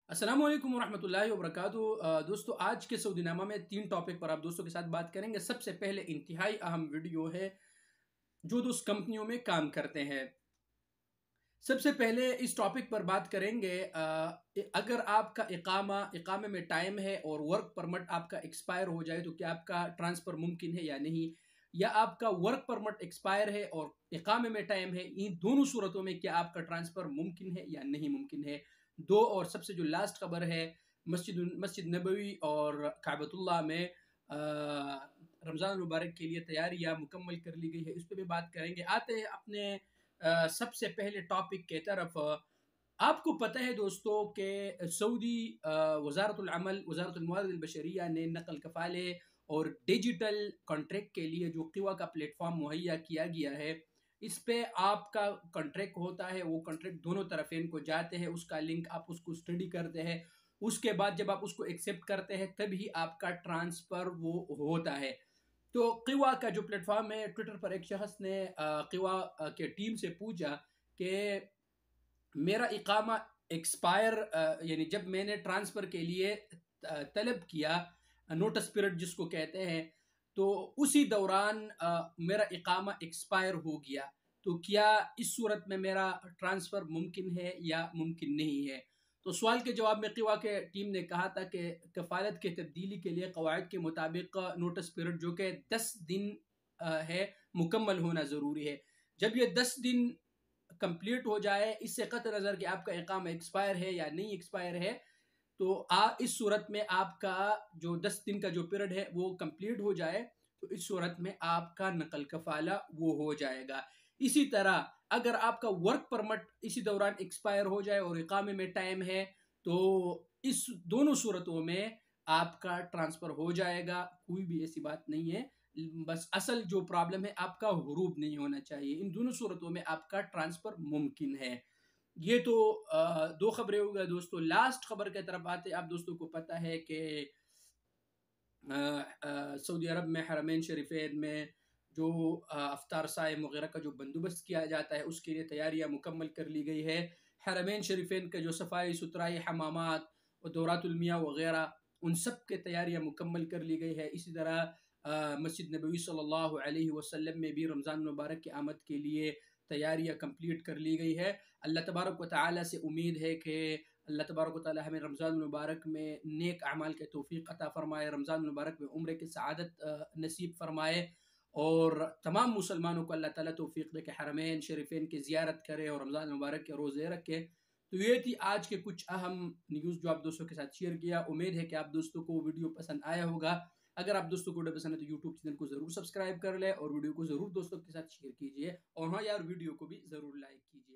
अस्सलाम वालेकुम वरहमतुल्लाहि वबरकातुहू। दोस्तों, आज के सऊदीनामा में 3 टॉपिक पर आप दोस्तों के साथ बात करेंगे। सबसे पहले इंतहाई अहम वीडियो है जो दोस्त कंपनियों में काम करते हैं। सबसे पहले इस टॉपिक पर बात करेंगे, अगर आपका इकामे में टाइम है और वर्क परमिट आपका एक्सपायर हो जाए तो क्या आपका ट्रांसफ़र मुमकिन है या नहीं, या आपका वर्क परमिट एक्सपायर है और इकामे में टाइम है, इन दोनों सूरतों में क्या आपका ट्रांसफ़र मुमकिन है या नहीं मुमकिन है। दो, और सबसे जो लास्ट खबर है, मस्जिद मस्जिद नबवी और काबतुल्लाह में रमज़ान मुबारक के लिए तैयारियां मुकम्मल कर ली गई है, इस पर भी बात करेंगे। आते हैं अपने सबसे पहले टॉपिक के तरफ। आपको पता है दोस्तों कि सऊदी वज़ारतुल अमल वज़ारतुल मवारिद बशरिया ने नकल कफ़ाले और डिजिटल कॉन्ट्रैक्ट के लिए जो क़िवा का प्लेटफॉर्म मुहैया किया गया है, इस पे आपका कॉन्ट्रैक्ट होता है। वो कॉन्ट्रैक्ट दोनों तरफेन को जाते हैं, उसका लिंक आप उसको स्टडी करते हैं। उसके बाद जब आप उसको एक्सेप्ट करते हैं तभी आपका ट्रांसफ़र वो होता है। तो क़िवा का जो प्लेटफॉर्म है, ट्विटर पर एक शख्स ने क़िवा के टीम से पूछा कि मेरा इकामा एक्सपायर, यानी जब मैंने ट्रांसफ़र के लिए तलब किया, नोटिस पीरियड जिसको कहते हैं, तो उसी दौरान मेरा इकामा एक्सपायर हो गया, तो क्या इस सूरत में मेरा ट्रांसफ़र मुमकिन है या मुमकिन नहीं है। तो सवाल के जवाब में क़िवा के टीम ने कहा था कि कफ़ालत के तब्दीली के लिए कवायद के मुताबिक नोटिस पीरियड जो कि 10 दिन है, मुकम्मल होना ज़रूरी है। जब ये 10 दिन कंप्लीट हो जाए, इससे क़त नज़र कि आपका इकामा एक्सपायर है या नहीं एक्सपायर है, तो इस सूरत में आपका जो 10 दिन का जो पीरियड है वो कंप्लीट हो जाए, तो इस सूरत में आपका नकल कफ़ाला वो हो जाएगा। इसी तरह अगर आपका वर्क परमिट इसी दौरान एक्सपायर हो जाए और इकामे में टाइम है, तो इस दोनों सूरतों में आपका ट्रांसफ़र हो जाएगा, कोई भी ऐसी बात नहीं है। बस असल जो प्रॉब्लम है, आपका हुरूब नहीं होना चाहिए। इन दोनों सूरतों में आपका ट्रांसफ़र मुमकिन है। ये तो 2 खबरें हो गई दोस्तों। लास्ट खबर की तरफ आते, आप दोस्तों को पता है कि सऊदी अरब में हरमैन शरीफैन में जो अफ्तार साइम वगैरह का जो बंदोबस्त किया जाता है, उसके लिए तैयारियां मुकम्मल कर ली गई है। हरमैन शरीफैन का जो सफाई सुथराई, हमामात और दौरातुल मियाँ वगैरह, उन सब के तैयारियां मुकम्मल कर ली गई है। इसी तरह मस्जिद नबवी सल्लल्लाहु अलैहि वसल्लम में भी रमज़ान मुबारक की आमद के लिए तैयारियां कंप्लीट कर ली गई है। अल्लाह तबारक व तआला से उम्मीद है कि अल्लाह तबारक व तआला हमें रमज़ान मुबारक में नेक अमाल के तौफ़ीक़ अता फ़रमाए, रमज़ान मुबारक में उम्रे की सआदत नसीब फ़रमाए, और तमाम मुसलमानों को अल्लाह ताला तौफ़ीक़ दे कि हरमैन शरीफैन की ज़ियारत करें और रमज़ान मुबारक के रोज़े रखें। तो ये थी आज के कुछ अहम न्यूज़ जो आप दोस्तों के साथ शेयर किया। उम्मीद है कि आप दोस्तों को वीडियो पसंद आया होगा। अगर आप दोस्तों को वीडियो पसंद है तो यूट्यूब चैनल को ज़रूर सब्सक्राइब कर लें और वीडियो को ज़रूर दोस्तों के साथ शेयर कीजिए, और हाँ यार, वीडियो को भी ज़रूर लाइक कीजिए।